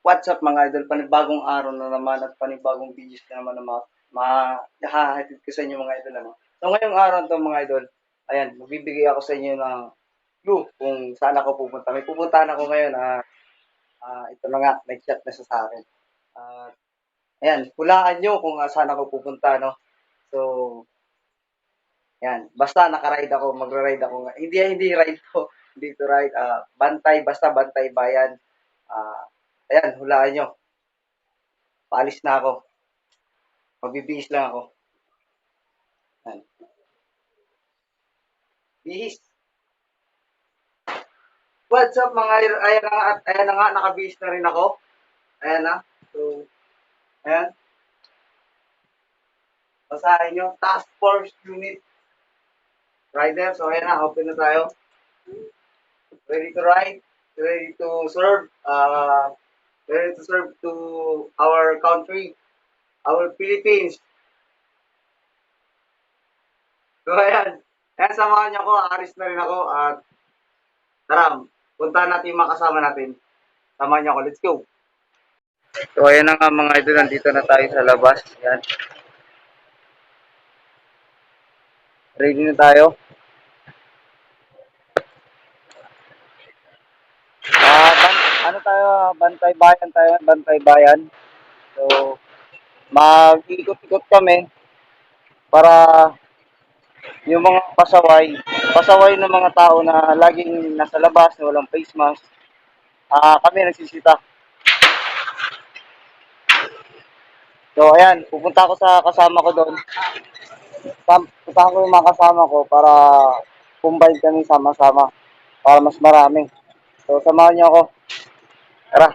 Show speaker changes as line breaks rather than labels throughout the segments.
What's up mga idol? Panibagong araw na naman at panibagong videos na naman na mahahatid ko sa inyo mga idol. Ano? So ngayong araw to mga idol, ayan, magbibigay ako sa inyo ng clue kung saan ako pupunta. May pupuntahan ako ngayon. Ito na nga, nag-chat na siya sa akin. Ayan, hulaan nyo kung saan ako pupunta. No? So, ayan, basta naka-ride ako, magra-ride ako. Hindi ride ko, hindi to ride. Bantay, basta bantay bayan. Ayan, hulaan nyo. Paalis na ako. Magbibihis lang ako. Ayan. Bihis. What's up mga idol? Ayan na nga, nakabihis na rin ako. Ayan na. So, ayan. Basahin nyo. Task Force Unit Rider. So, ayan na. Open na tayo. Ready to ride. Ready to serve. Ready to serve to our country. Our Philippines. So, ayan. Ayan, samahan nyo ako. Aaris na rin ako. At tara, puntahan natin yung mga kasama natin. Samahan nyo ako. Let's go. So, ayan na nga mga idol. Nandito na tayo sa labas. Ayan. Ready na tayo. Ano tayo? Bantay bayan tayo. Bantay bayan. So, mag-ikot-ikot kami para yung mga pasaway ng mga tao na laging nasa labas, na walang face mask, kami nagsisita. So, ayan, pupunta ako sa kasama ko doon. Punta ko yung mga kasama ko para combine kami sama-sama para mas marami. So, samahan niyo ako. Tara.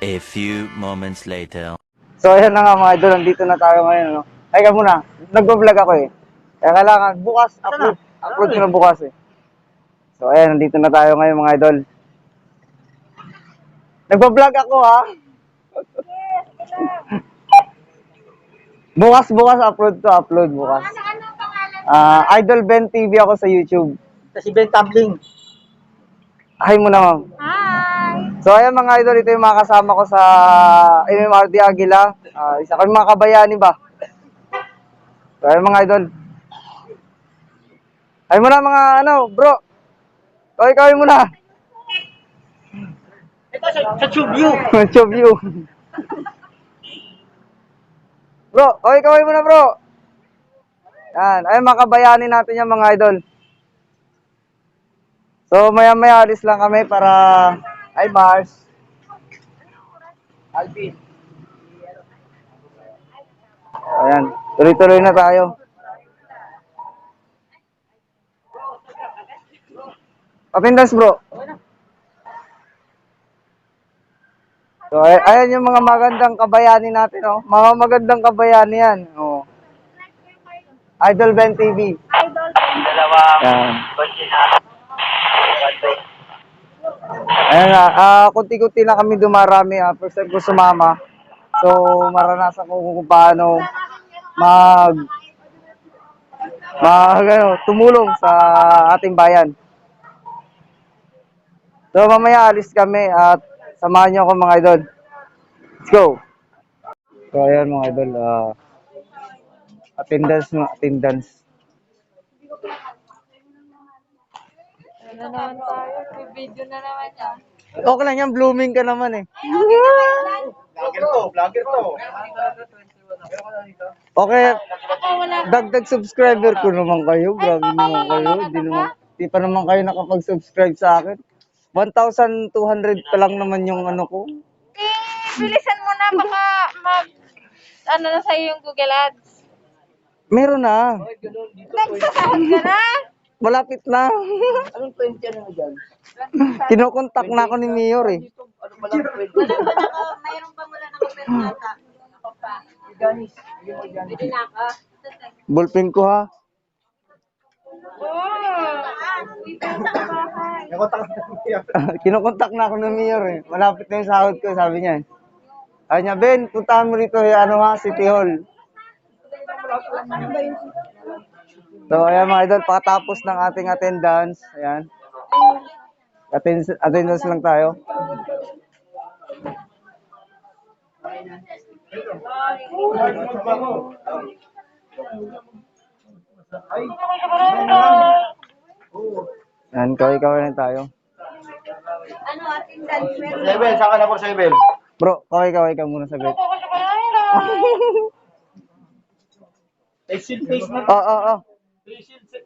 A few moments later.
So, ayan na nga mga idol, nandito na tayo ngayon. No? Ay, ka muna, nag-vlog ako eh. Kaya kailangan, bukas, upload ko na bukas eh. So, ayan, nandito na tayo ngayon mga idol. Nag-vlog ako ha. Bukas, upload bukas. Idol Ben TV ako sa YouTube.
Si Ben Tabling.
Hi muna ma'am.
Hi!
So ayan mga idol, ito yung mga kasama ko sa MMRD Aguila. Isa kami mga kabayani ba? So ayan mga idol. Hi muna mga bro. Kaway muna.
Ito sa Chubyu.
Tube view. Bro, kaway muna bro. Yan, ayun mga kabayani natin yung mga idol. So maya-maya alis lang kami para ay Mars.
Alvin.
Ayan, tuloy-tuloy na tayo. Papindas bro. So ayan yung mga magandang kabayani natin, oh. Mga magandang kabayani yan. Oh. Idol Ben TV.
Idol.
Ayan. Ayan nga, kunti-kunti na kami dumarami. First time ko sumama. So, maranasan ko kung paano tumulong sa ating bayan. So, mamaya alis kami at samahan niyo ako mga idol. Let's go! So, ayan mga idol, attendance.
Ano naman tayo? May video na naman yan.
Okay lang yan, blooming ka naman eh.
Vlogger to.
Okay,
Ako wala.
dagdag subscriber ko naman kayo. Grabe naman kayo. Di pa naman kayo nakapag-subscribe sa akin. 1,200 pa lang naman yung ano ko.
Bilisan mo na baka ano na sa'yo yung Google Ads.
Meron na.
Nagsasahod ka na?
Malapit na.
Anong 20 ano mo dyan?
Kinokontak na ako ni Mayor eh.
Ano palang 20?
Mayroon pa mula nakapermata.
Ganis. Yung mo dyan.
Pwede na ka.
Ballpen ko ha. Kinokontak na ako ni Mayor eh. Malapit na yung sahod ko, sabi niya eh. Sabi niya, Ben, puntahan mo rito City Hall. So, ayan mga idol, pakatapos ng ating attendance, ayan. Attendance lang tayo. Yan, kaway-kaway na tayo.
Ano, attendance, meron
Sebel, saan ka na po, Sebel?
Bro, kaway-kaway ka muna sa bed.
Face mask.
Oo.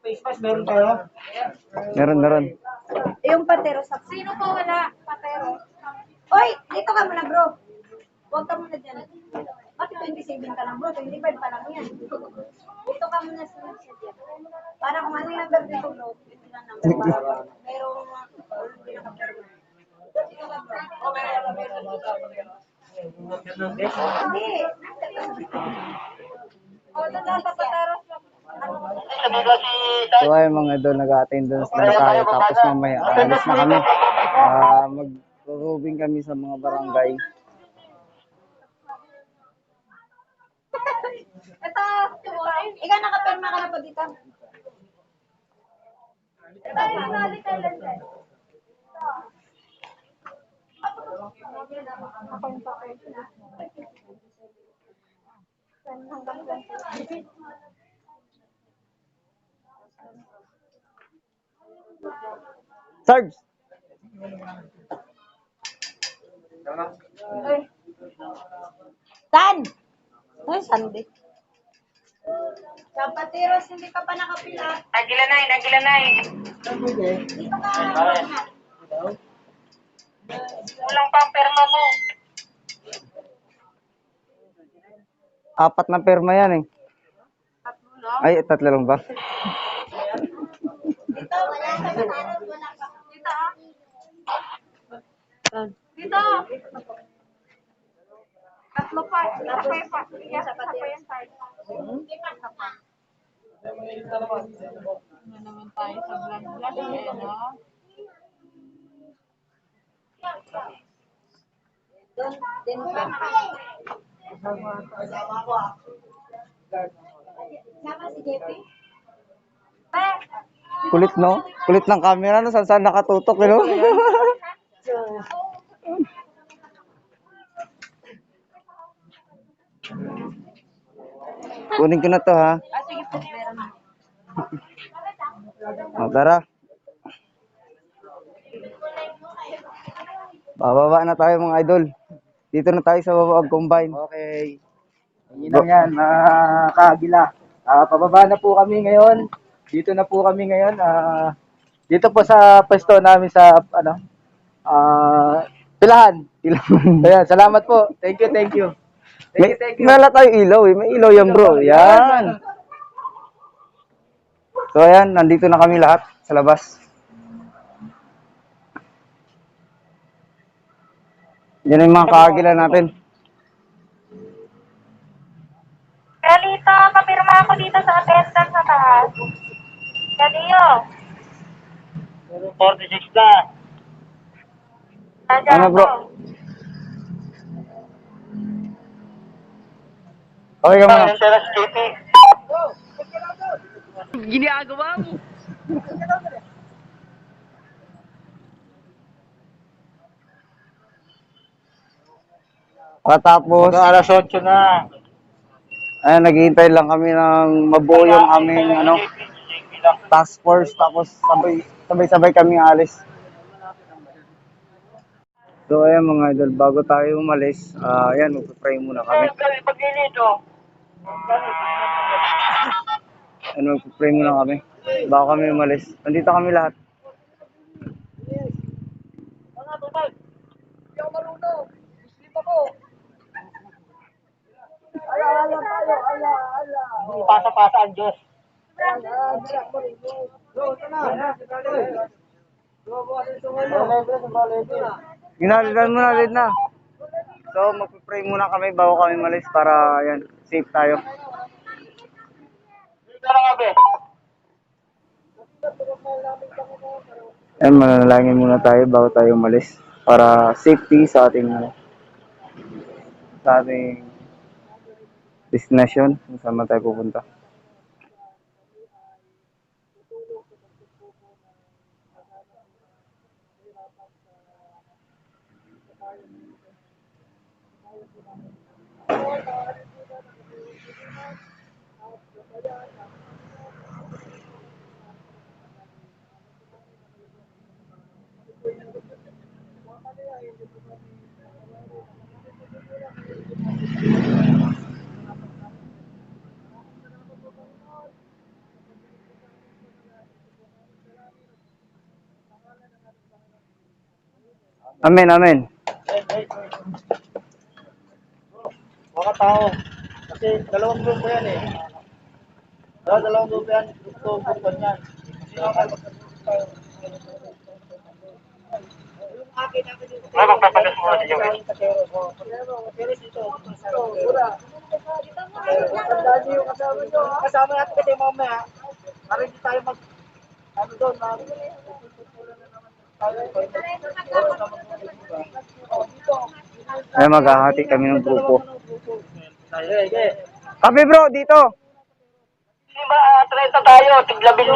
Face mask, meron tayo.
Meron.
yung patero sa... Sino po wala? Patero. Oy, dito ka muna bro. Huwag ka muna dyan. Bakit 27 ka lang bro? 25 pa lang yan. Dito ka muna sa dyan. Para kung ano yung number dito bro, ito lang number. Para merong hindi nakapirma. Dito ka bro. Hindi. O, doon na sa patero sa...
So ay mga idol, nag-attendance lang tayo. Tapos mamaya, alis na kami. Mag-roving kami sa mga barangay.
Ito, ikaw nakapirma ka na po dito.
Sarge!
San? Ay, Sunday. Sa patiros, hindi ka pa nakapila. Nagilanay. Dito ka. Kulang pa ang perma mo.
4 na perma yan eh.
Tatlo lang.
Ay, 3 lang ba?
Dito, wala sa patiros, wala pa. Dito ah. Dito. Tatlo pa. Isa pa yan, Sarge. Isa pa. Ano naman tayo sa vlog eh, no? Doon, din pa. Sama si JP?
Kulit no? Kulit ng camera no? Saan nakatutok eh, no? Kunin ko na to ha.
Ah, sige po, meron na.
O, tara. Bababa na tayo mga idol. Dito na tayo sa Babaag Combine.
Okay. Yun lang yan, kaagila. Pababa na po kami ngayon. Dito na po kami ngayon. Dito po sa pwesto namin sa, Pilahan. Ayan, salamat po. Thank you.
May,
Thank you.
may wala tayo ilaw eh. May ilaw yan bro. Yan. So ayan, nandito na kami lahat sa labas. Yan yung mga kaagila natin.
Kalito, papirma ako dito sa attendance sa taas. Kaliyo.
46 na.
Ano bro? Okay ka muna. Katapos,
Alas 8 na.
ayan, naghihintay lang kami ng mabuo yung aming task force. Tapos sabay-sabay kami alis. So ayan mga idol, bago tayo umalis, ayan, magpipray muna kami. Ayan, magpipray muna kami. Bago kami umalis. Nandito kami lahat.
Pasa-pasa ang Diyos.
Ginalitan mo na rin na. So magpipray muna kami bago kami umalis para ayan, safe tayo. Ayan, mananalangin muna tayo bago tayo umalis para safety sa ating destination kung saan man tayo pupunta.
Amen, amen.
Mga tao. Kasi dalawang grupo yan eh. Dalawang grupo yan. Gusto grupo yan. Ay, magpapagas mo na yung kasama natin kasi mamaya. Para hindi tayo mag... Ano doon,
Ay, maghahati kami ng grupo. Kape bro, dito.
Diba, 30 tayo, tig-15.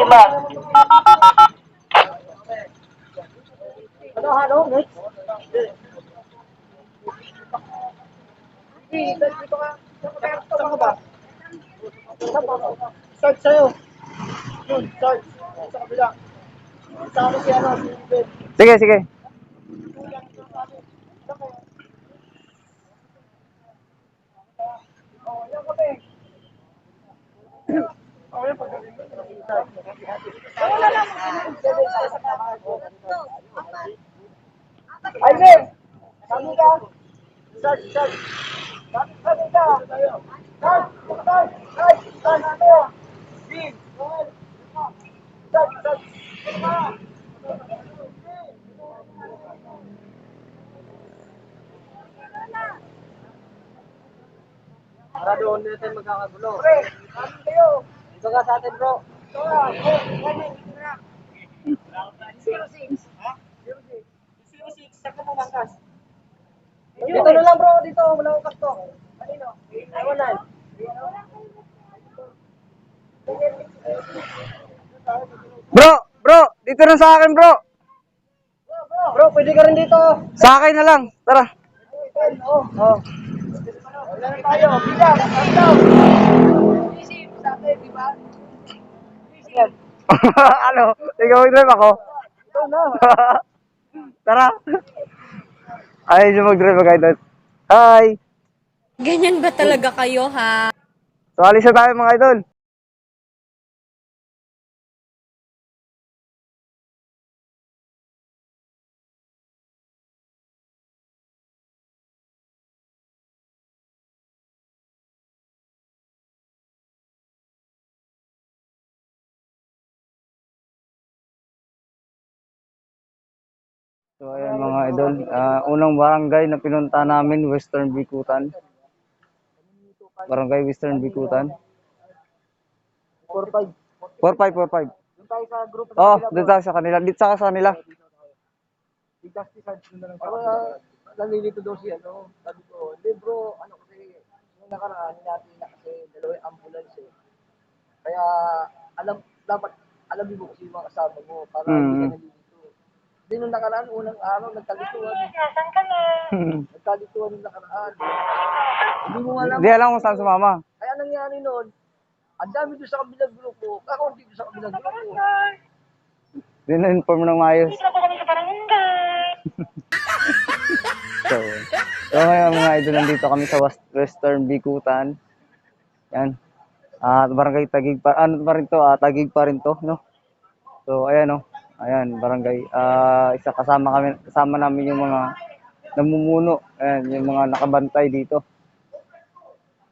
Ano, next? Dito ka. Saan ka ba? Start sa'yo. Yun, start. Sa kabila. Sa ano si ano, si Ben.
Sige, sige.
Ay, Ben! Sabi ka? Start, start. Sabi ka? Start, start, start. Start, ano? Ben. Start, start. Para doon natin magkakagulo. Pre, sabi kayo. Ito ka sa atin, bro. Ito ka. Zero six. Ha? 06. 06. Saan ka mamangkas? Dito na lang, bro. Dito. Wala akong kasto. Kanino? Ewanan.
Bro, bro, dito na sa akin bro.
Bro, pwede ka rin dito.
Sa akin na lang. Tara.
Oh. Oh. Wala na tayo. Bilang. Bilang. Easy. Sa akin, di ba? Easy.
Ano? Ikaw mag-drive ako?
Ito na.
Tara. Ayaw nyo mag-drive mga idol. Hi.
Ganyan ba talaga kayo, ha?
So, alis na tayo mga idol. So, ayan mga idol. Unang barangay na pinunta namin, Western Bikutan. Barangay Western Bikutan.
4-5.
4545.
Doon tayo sa group.
Oh, dito tayo sa kanila. Dito sa kanila.
Nalilito daw siya, no? Sabi ko, hindi bro, ano kasi, nung nakaraan natin na kasi dalawa yung ambulance eh. Kaya, dapat, alam mo kasi yung mga kasama mo, para hindi ka nalilito. Hindi nung nakaraan, unang araw, nagkalituan. Nagkalituan nung nakaraan. Hindi mo alam.
Hindi alam kung saan sumama.
Kaya nangyari noon, ang dami doon sa kabilang grupo, ako hindi doon sa kabilang grupo.
Hindi na-inform ng maayos. So, ngayon mga idol, nandito kami sa Western Bikutan. Yan. Barangay Tagig pa. Ano pa rin to? Tagig pa rin to, no? So, ayan, no. Ayan, barangay. Isa kasama namin yung mga namumuno. Ayan, yung mga nakabantay dito.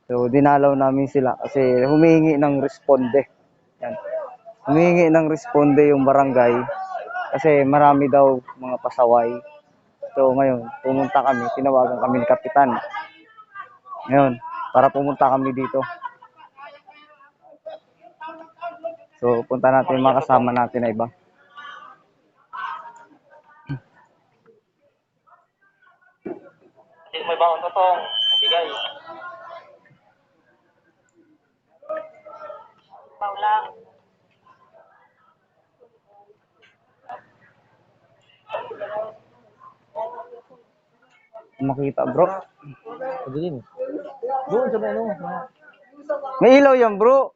So, dinalaw namin sila kasi humihingi ng responde. Yan. Humihingi ng responde yung barangay kasi marami daw mga pasaway. So, ngayon, pumunta kami, tinawagan kami ni Kapitan. Ngayon, para pumunta kami dito. So, punta natin yung mga kasama natin na iba.
May baon to tong, bigay.
Makita, bro.
Pagdilim. Doon sa may ano.
May ilaw yan, bro.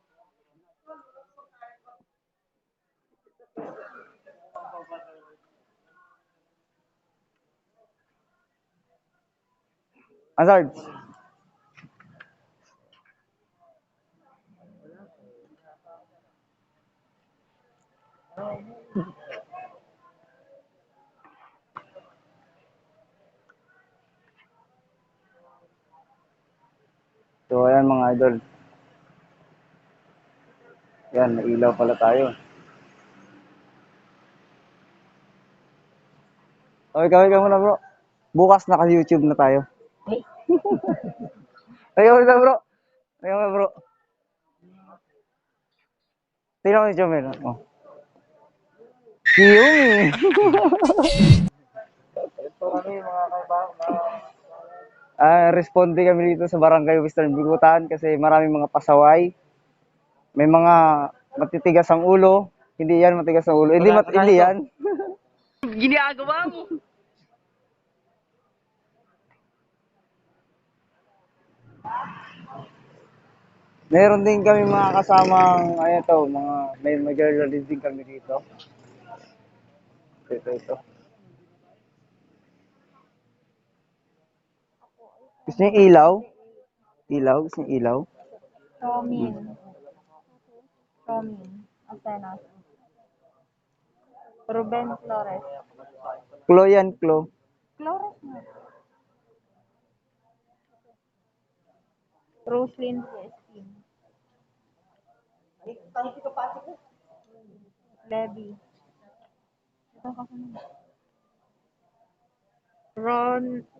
Hazard. So, ayan mga idol. Yan, may ilaw pala tayo. Okay, kaway ka muna, bro. Bukas naka-YouTube na tayo. Ay, kaway ka, bro. Ay, kaway, bro. Tingnan mo si Jomel. Oh. Kiyumi.
Ito kami mga kaibahan na
Responde kami dito sa Barangay Western Bigutan kasi maraming mga pasaway. May mga matitigas ang ulo. Hindi yan matigas ang ulo. Hindi yan.
ginagawa mo.
Meron din kami mga kasamang, ayan to, may girl din kami dito. Ito. Gusto niyo ilaw? Ilaw? Gusto niyo ilaw?
Romin. Atenas. Ruben Flores.
Klo yan, klo.
Flores na. Roslyn Westin. Levy. Ito ka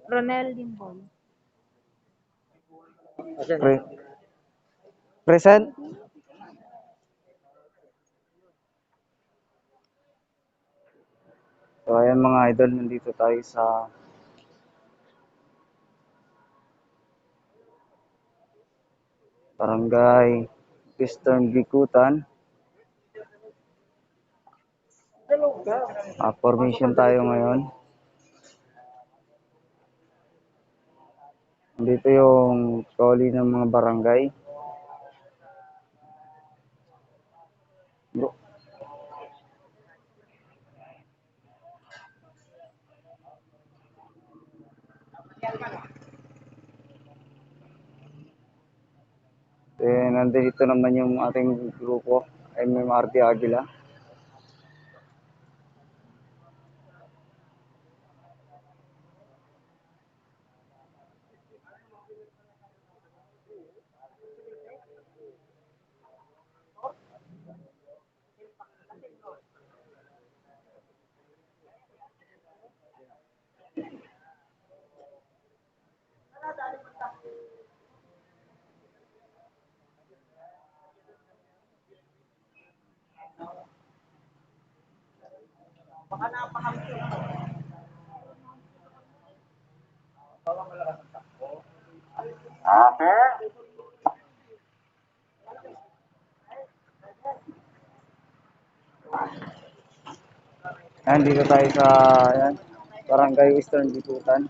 Ronel Limboy.
Pre present? So, ayan mga idol, nandito tayo sa Barangay Western Bikutan. Formation tayo ngayon. Dito yung koli ng mga barangay. Bro. Nandito naman yung ating grupo, MMRT Aguila. Ayan, dito tayo sa ayan, Barangay Western Bikutan.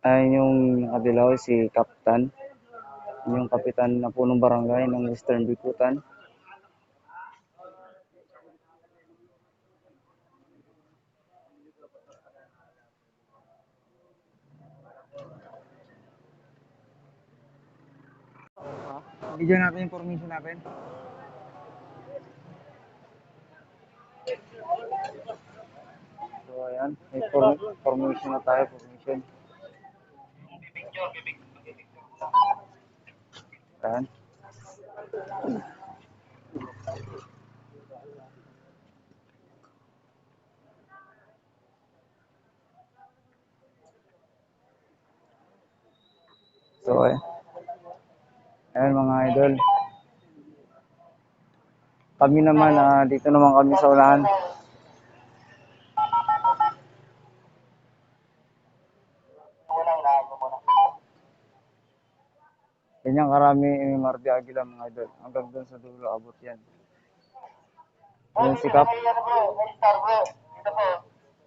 Ayan yung nakadilaw si Kapitan. Yung kapitan na punong barangay ng Western Bikutan. Bigyan natin yung formation natin. So ayan, may formation na tayo, formation. Ayan. So ayan mga idol. Kami naman, dito naman kami sa unahan. Ganyan karami yung Marby Aguila mga idol. Hanggang doon sa dulo abot yan. Yung sikap.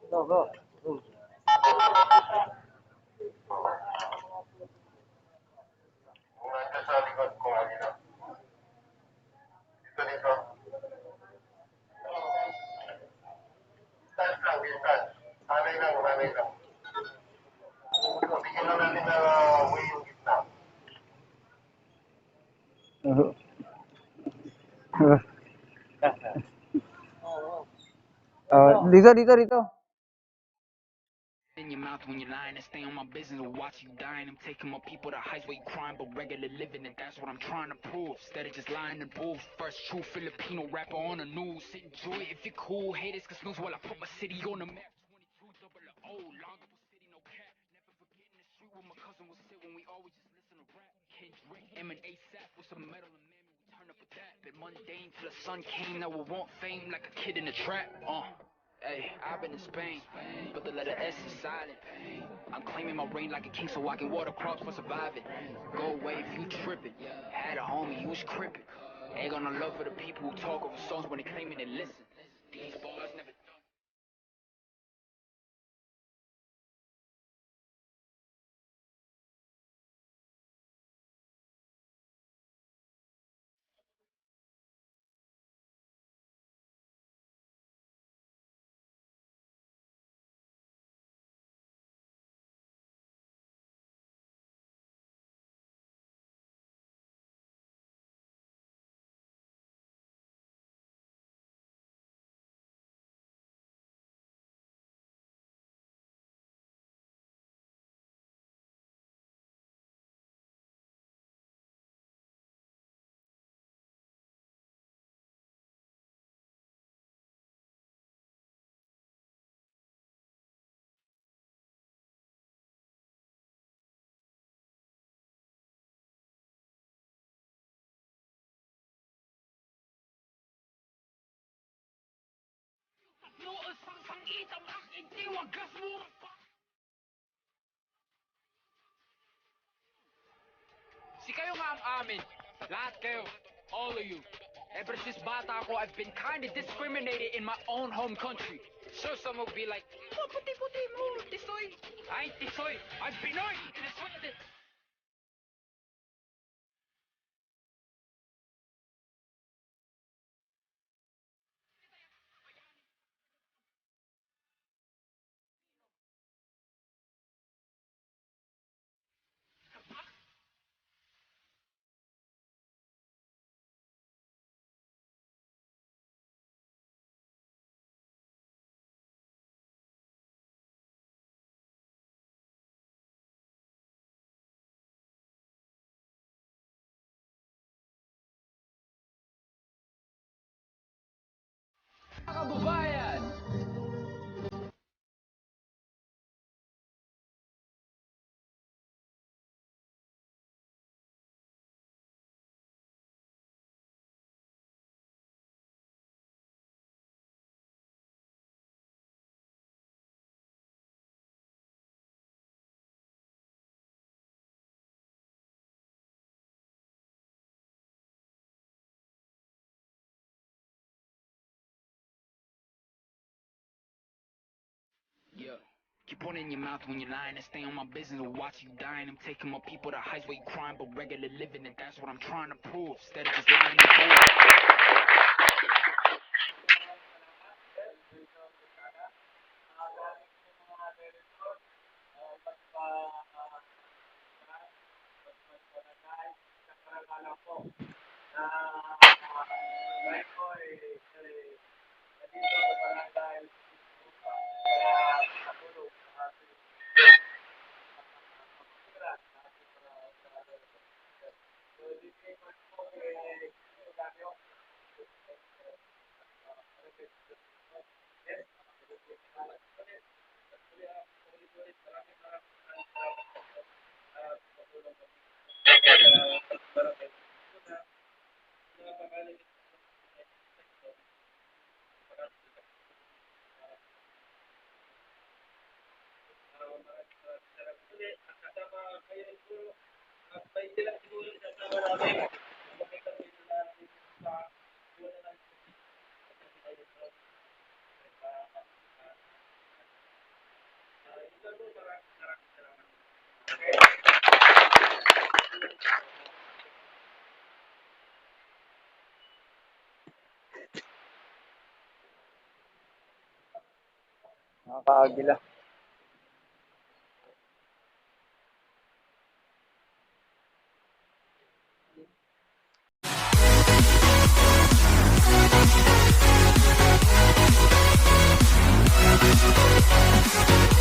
No, bro.
Dito.
In your mouth when you're lying and stay on my business and watch you dying. I'm taking my people to heights where you crying, but regular living, and that's what I'm trying to prove. Instead of just lying and booth. First true Filipino rapper on the news. Enjoy it if you're cool. Haters can snooze while I put my city on the map. 22 double O, Longable City, no cap. Never forgetting the street where my cousin would sit when we always just listen to rap. Kendrick, M and ASAP with some metal and man, we turn up with that. Been mundane till the sun came, now we want fame like a kid in a trap. Hey, I've been in Spain, but the letter S is silent. I'm claiming my reign like a king so I can water crops for surviving. Go away if you tripping. Had a homie, he was crippin'. Ain't got no love for the people who talk over songs when they claiming they listen. These bars never done. Si kayo nga ang amin. Lahat kayo. All of you. Ever since bata ako, I've been kinda discriminated in my own home country. Sure, some will be like, oh, puti-puti mo, tisoy. I ain't tisoy. I'm Pinoy. Kababayan! Yeah. Keep one in your mouth when you're lying and stay on my business and watch you dying. I'm taking my people to heights where you crying, but regular living, and that's what I'm trying to prove. Instead of just lying and booth.
Nakakaagila.